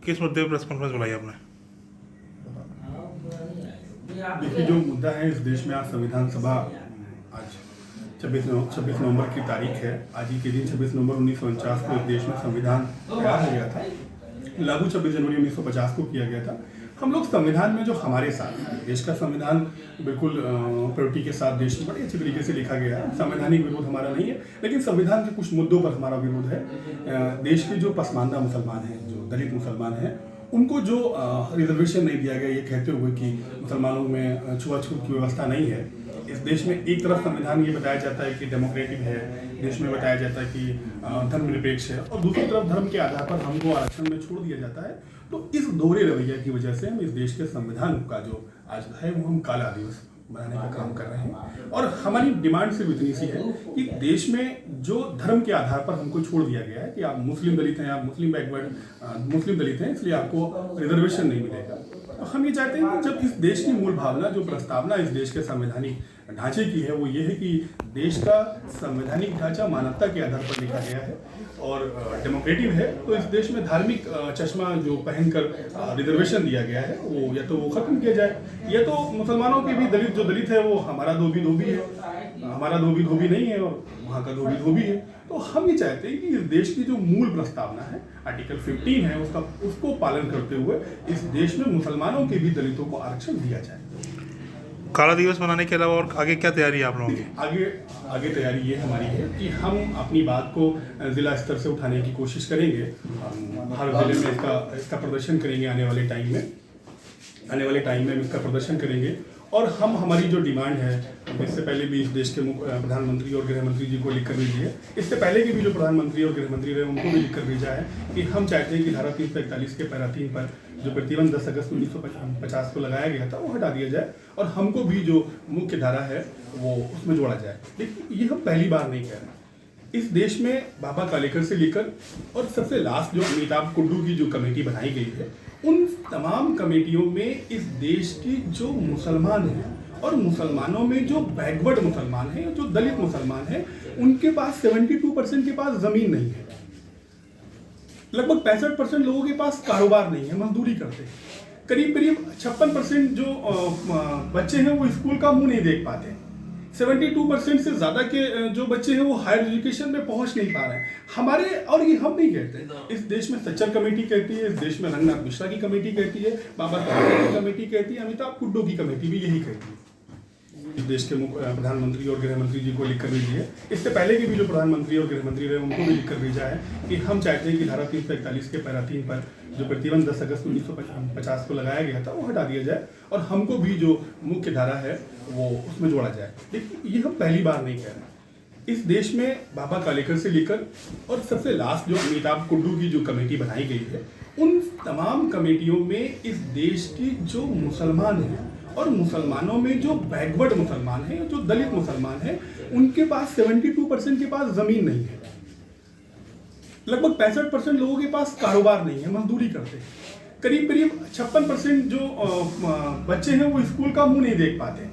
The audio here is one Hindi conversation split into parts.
किस मुद्दे पर प्रेस कॉन्फ्रेंस बुलाई आपने? देखिए, जो मुद्दा है इस देश में आज संविधान सभा आज 26 नवंबर की तारीख है। आज ही के दिन 26 नवंबर 1949 को इस देश में संविधान तैयार हो गया था। लागू 26 जनवरी 1950 को किया गया था। हम लोग संविधान में जो हमारे साथ देश का संविधान बिल्कुल प्रायोरिटी के साथ देश में बड़े अच्छे तरीके से लिखा गया है। संवैधानिक विरोध हमारा नहीं है, लेकिन संविधान के कुछ मुद्दों पर हमारा विरोध है। देश के जो पसमानदा मुसलमान हैं, जो दलित मुसलमान हैं, उनको जो रिजर्वेशन नहीं दिया गया, ये कहते हुए कि मुसलमानों में छुआछूत की व्यवस्था नहीं है। इस देश में एक तरफ संविधान ये बताया जाता है कि डेमोक्रेटिक है, देश में बताया जाता है कि धर्मनिरपेक्ष है, और दूसरी तरफ धर्म के आधार पर हमको आरक्षण में छोड़ दिया जाता है। तो इस दोहरे रवैया की वजह से हम इस देश के संविधान का जो आज है वो हम काला दिवस बनाने का काम कर रहे हैं। और हमारी डिमांड सिर्फ इतनी सी है कि देश में जो धर्म के आधार पर हमको छोड़ दिया गया है कि आप मुस्लिम दलित हैं, आप मुस्लिम बैकवर्ड मुस्लिम दलित हैं, इसलिए आपको रिजर्वेशन नहीं मिलेगा। तो हम ये चाहते हैं कि जब इस देश की मूल भावना, जो प्रस्तावना इस देश के संवैधानिक ढांचे की है, वो ये है कि देश का संवैधानिक ढांचा मानवता के आधार पर लिखा गया है और डेमोक्रेटिक है। तो इस देश में धार्मिक चश्मा जो पहनकर रिजर्वेशन दिया गया है, वो या तो वो खत्म किया जाए, या तो मुसलमानों के भी दलित जो दलित है वो हमारा धोबी धोबी है, हमारा धोबी धोबी नहीं है और वहाँ का धोबी धोबी है। तो हम ये चाहते हैं कि इस देश की जो मूल प्रस्तावना है, आर्टिकल 15 है, उसको पालन करते हुए इस देश में मुसलमानों के भी दलितों को आरक्षण दिया जाए। काला दिवस मनाने के अलावा और आगे क्या तैयारी है आप लोगों की? आगे तैयारी ये हमारी है कि हम अपनी बात को जिला स्तर से उठाने की कोशिश करेंगे। हम हर जिले में इसका प्रदर्शन करेंगे। आने वाले टाइम में इसका प्रदर्शन करेंगे। और हम हमारी जो डिमांड है, इससे पहले भी इस देश के प्रधानमंत्री और गृह मंत्री जी को लिख कर भेजिए। इससे पहले के भी जो प्रधानमंत्री और गृह मंत्री रहे, उनको भी लिख कर भेजा है कि हम चाहते हैं कि धारा 341 के पैरा 3 पर जो प्रतिबंध 10 अगस्त 1950 को लगाया गया था, वो हटा दिया जाए और हमको भी जो मुख्य धारा है वो उसमें जोड़ा जाए। लेकिन ये हम पहली बार नहीं कह रहे। इस देश में बाबा कालेकर से लेकर और सबसे लास्ट जो अमिताभ कुड्डू की जो कमेटी बनाई गई है, उन तमाम कमेटियों में इस देश की जो मुसलमान हैं और मुसलमानों में जो बैकवर्ड मुसलमान हैं, जो दलित मुसलमान हैं, उनके पास 72% के पास जमीन नहीं है। लगभग 65% लोगों के पास कारोबार नहीं है, मजदूरी करते हैं। करीब 56% जो बच्चे हैं वो स्कूल का मुंह नहीं देख पाते। 72% से ज़्यादा के जो बच्चे हैं वो हायर एजुकेशन में पहुंच नहीं पा रहे हैं हमारे। और ये हम नहीं कहते, इस देश में सच्चर कमेटी कहती है, इस देश में रंगनाथ मिश्रा की कमेटी कहती है, बाबा कालेकर की कमेटी कहती है, अमिताभ कुड्डू की कमेटी भी यही कहती है। इस देश के प्रधानमंत्री और गृह मंत्री जी को लिख कर भेजिए। इससे पहले के भी जो प्रधानमंत्री और गृह मंत्री रहे, उनको भी लिख कर भेजा है कि हम चाहते हैं कि धारा 341 के पैरा 3 पर जो प्रतिबंध 10 अगस्त 1950 को लगाया गया था, वो हटा दिया जाए और हमको भी जो मुख्य धारा है वो उसमें जोड़ा जाए। लेकिन ये हम पहली बार नहीं कह रहे। इस देश में बाबा कालेकर से लेकर और सबसे लास्ट जो अमिताभ कुड्डू की जो कमेटी बनाई गई है, उन तमाम कमेटियों में इस देश की जो मुसलमान हैं और मुसलमानों में जो बैकवर्ड मुसलमान हैं, जो दलित मुसलमान हैं, उनके पास 72% के पास जमीन नहीं है। लगभग 65% लोगों के पास कारोबार नहीं है, मजदूरी करते हैं। करीब 56% जो बच्चे हैं वो स्कूल का मुंह नहीं देख पाते।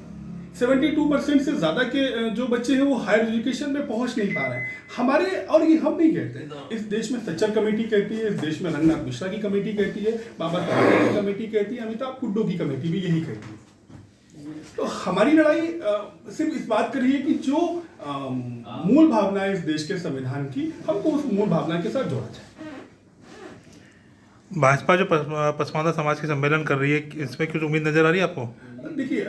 72% से ज़्यादा के जो बच्चे हैं वो हायर एजुकेशन में पहुंच नहीं पा रहे हैं हमारे। और ये हम नहीं कहते, इस देश में सच्चर कमेटी कहती है, इस देश में रंगनाथ मिश्रा की कमेटी कहती है, बाबा कालेकर की कमेटी कहती है, अमिताभ कुड्डू की कमेटी भी यही कहती है। तो हमारी लड़ाई सिर्फ इस बात कर रही है कि जो मूल भावना है इस देश के संविधान की, हमको उस मूल भावना के साथ जोड़ा जाए। भाजपा जो पसमानदा समाज के सम्मेलन कर रही है, इसमें कुछ उम्मीद नजर आ रही है आपको? देखिए,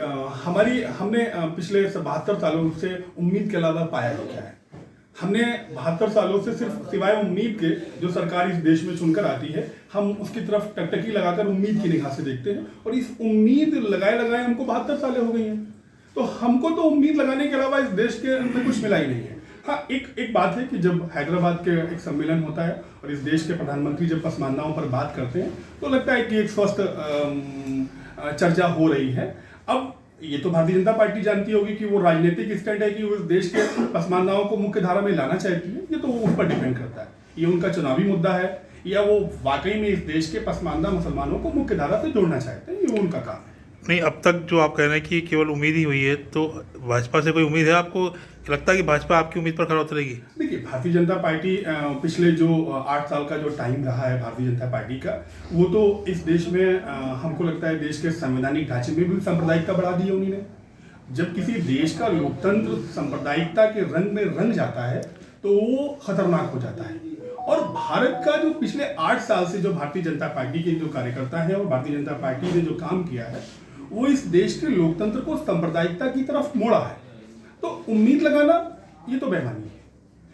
हमने पिछले 72 सालों से उम्मीद के अलावा पाया ही क्या है। हमने 72 सालों से सिर्फ सिवाय उम्मीद के जो सरकार इस देश में चुनकर आती है, हम उसकी तरफ टकटकी लगाकर उम्मीद की निगाह से देखते हैं। और इस उम्मीद लगाए हमको 72 सालें हो गई हैं। तो हमको तो उम्मीद लगाने के अलावा इस देश के अंदर कुछ मिला ही नहीं है। हाँ, एक बात है कि जब हैदराबाद के एक सम्मेलन होता है और इस देश के प्रधानमंत्री जब पसमानदाओं पर बात करते हैं, तो लगता है कि एक स्वस्थ चर्चा हो रही है। अब ये तो भारतीय जनता पार्टी जानती होगी कि वो राजनीतिक स्टैंड है कि वो इस देश के पसमानदाओं को मुख्य धारा में लाना चाहती है। ये तो उस पर डिपेंड करता है, ये उनका चुनावी मुद्दा है, या वो वाकई में इस देश के पसमानदा मुसलमानों को मुख्य धारा से जोड़ना चाहते हैं, ये उनका काम है। नहीं, अब तक जो आप कह रहे हैं कि केवल उम्मीद ही हुई है, तो भाजपा से कोई उम्मीद है आपको? लगता है कि भाजपा आपकी उम्मीद पर खरा उतरेगी? देखिए, भारतीय जनता पार्टी पिछले जो 8 साल का जो टाइम रहा है भारतीय जनता पार्टी का, वो तो इस देश में हमको लगता है देश के संवैधानिक ढांचे में भी सांप्रदायिकता बढ़ा दी है उन्होंने। जब किसी देश का लोकतंत्र सांप्रदायिकता के रंग में रंग जाता है तो वो खतरनाक हो जाता है। और भारत का जो पिछले 8 साल से जो भारतीय जनता पार्टी के जो कार्यकर्ता है और भारतीय जनता पार्टी ने जो काम किया है, वो इस देश के लोकतंत्र को सांप्रदायिकता की तरफ मोड़ा है। तो उम्मीद लगाना ये तो बेईमानी है।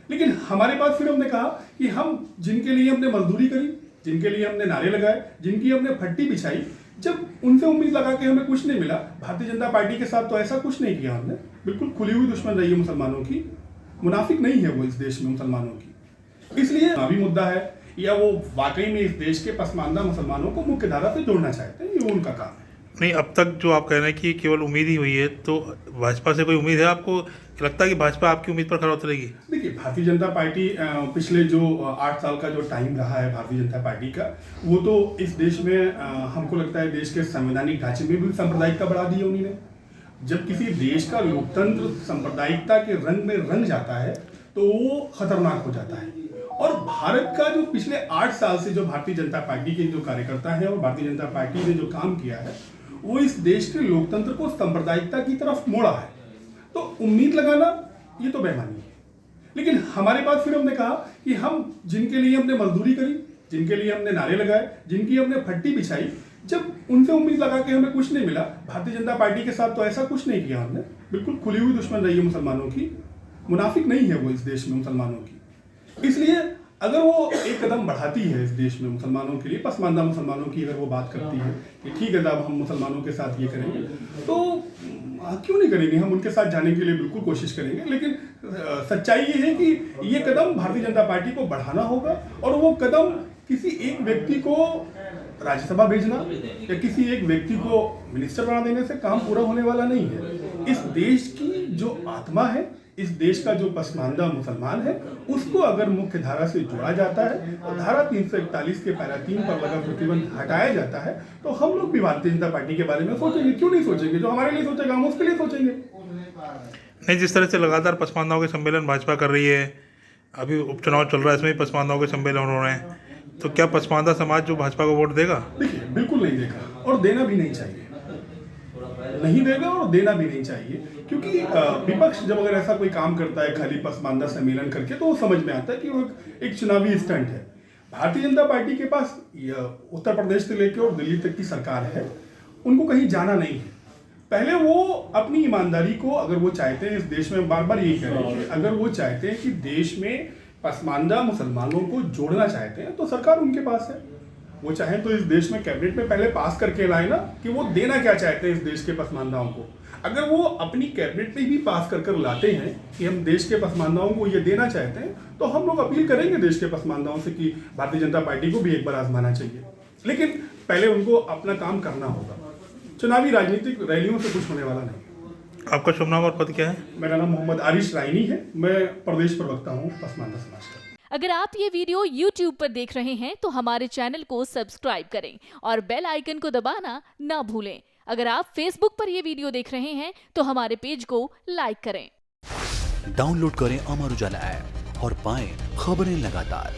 लेकिन हमारे पास फिर हमने कहा कि हम जिनके लिए हमने मजदूरी करी, जिनके लिए हमने नारे लगाए, जिनकी हमने फट्टी बिछाई, जब उनसे उम्मीद लगा के हमें कुछ नहीं मिला, भारतीय जनता पार्टी के साथ तो ऐसा कुछ नहीं किया हमने। बिल्कुल खुली हुई दुश्मन रही है मुसलमानों की, मुनाफिक नहीं है वो इस देश में मुसलमानों की। इसलिए अभी मुद्दा है या वो वाकई में इस देश के पसमानदा मुसलमानों को मुख्य धारा से जोड़ना चाहते हैं, ये उनका काम है। नहीं, अब तक जो आप कह रहे हैं कि केवल उम्मीद ही हुई है, तो भाजपा से कोई उम्मीद है आपको? लगता है कि भाजपा आपकी उम्मीद पर खरा उतरेगी? देखिए, भारतीय जनता पार्टी पिछले जो 8 साल का जो टाइम रहा है भारतीय जनता पार्टी का, वो तो इस देश में हमको लगता है देश के संवैधानिक ढांचे में भी सांप्रदायिकता बढ़ा दी है उन्होंने। जब किसी देश का लोकतंत्र सांप्रदायिकता के रंग में रंग जाता है तो वो खतरनाक हो जाता है। और भारत का जो पिछले 8 साल से जो भारतीय जनता पार्टी के जो कार्यकर्ता है और भारतीय जनता पार्टी ने जो काम किया है, वो इस देश के लोकतंत्र को सांप्रदायिकता की तरफ मोड़ा है। तो उम्मीद लगाना ये तो बेईमानी है। लेकिन हमारे पास फिर हमने कहा कि हम जिनके लिए हमने मजदूरी करी, जिनके लिए हमने नारे लगाए, जिनकी हमने फट्टी बिछाई, जब उनसे उम्मीद लगा के हमें कुछ नहीं मिला, भारतीय जनता पार्टी के साथ तो ऐसा कुछ नहीं किया हमने। बिल्कुल खुली हुई दुश्मन रही है मुसलमानों की, मुनाफिक नहीं है वो इस देश में मुसलमानों की। इसलिए अगर वो एक कदम बढ़ाती है इस देश में मुसलमानों के लिए, पसमानदा मुसलमानों की अगर वो बात करती है कि ठीक है साहब हम मुसलमानों के साथ ये करेंगे, तो क्यों नहीं करेंगे, हम उनके साथ जाने के लिए बिल्कुल कोशिश करेंगे। लेकिन सच्चाई ये है कि ये कदम भारतीय जनता पार्टी को बढ़ाना होगा और वो कदम किसी एक व्यक्ति को राज्यसभा भेजना या किसी एक व्यक्ति को मिनिस्टर बना देने से काम पूरा होने वाला नहीं है। इस देश की जो आत्मा है, इस देश का जो पसमानदा मुसलमान है, उसको अगर मुख्य धारा से जोड़ा जाता है और धारा 341 के पैरा 3 पर लगा प्रतिबंध हटाया जाता है, तो हम लोग भी भारतीय जनता पार्टी के बारे में सोचेंगे। क्यों नहीं सोचेंगे? जो हमारे लिए सोचेगा हम उसके लिए सोचेंगे। नहीं, जिस तरह से लगातार पसमानदाओं के सम्मेलन भाजपा कर रही है, अभी उपचुनाव चल रहा है, इसमें भी पसमानदाओं के सम्मेलन हो रहे हैं, तो क्या पसमानदा समाज जो भाजपा को वोट देगा? देखिए, बिल्कुल नहीं देगा और देना भी नहीं चाहिए। नहीं देगा और देना भी नहीं चाहिए, क्योंकि विपक्ष जब अगर ऐसा कोई काम करता है खाली पसमानदा सम्मेलन करके, तो वो समझ में आता है कि वो एक चुनावी स्टंट है। भारतीय जनता पार्टी के पास उत्तर प्रदेश से लेकर और दिल्ली तक की सरकार है, उनको कहीं जाना नहीं है। पहले वो अपनी ईमानदारी को, अगर वो चाहते हैं इस देश में, बार बार यही कह रहे हैं, अगर वो चाहते हैं कि देश में पसमानदा मुसलमानों को जोड़ना चाहते हैं तो सरकार उनके पास है। वो चाहें तो इस देश में कैबिनेट में पहले पास करके लाए ना कि वो देना क्या चाहते हैं इस देश के पसमानदाओं को। अगर वो अपनी कैबिनेट में भी पास कर लाते हैं कि हम देश के पसमानदाओं को ये देना चाहते हैं, तो हम लोग अपील करेंगे देश के पसमानदाओं से कि भारतीय जनता पार्टी को भी एक बार आजमाना चाहिए। लेकिन पहले उनको अपना काम करना होगा। चुनावी राजनीतिक रैलियों से कुछ होने वाला नहीं। आपका शुभ नाम और पद क्या है? मेरा नाम मोहम्मद आरिश राइनी है, मैं प्रदेश प्रवक्ता हूँ पसमानदा समाज का। अगर आप ये वीडियो YouTube पर देख रहे हैं तो हमारे चैनल को सब्सक्राइब करें और बेल आइकन को दबाना ना भूलें। अगर आप Facebook पर ये वीडियो देख रहे हैं तो हमारे पेज को लाइक करें। डाउनलोड करें अमर उजाला ऐप और पाएं खबरें लगातार।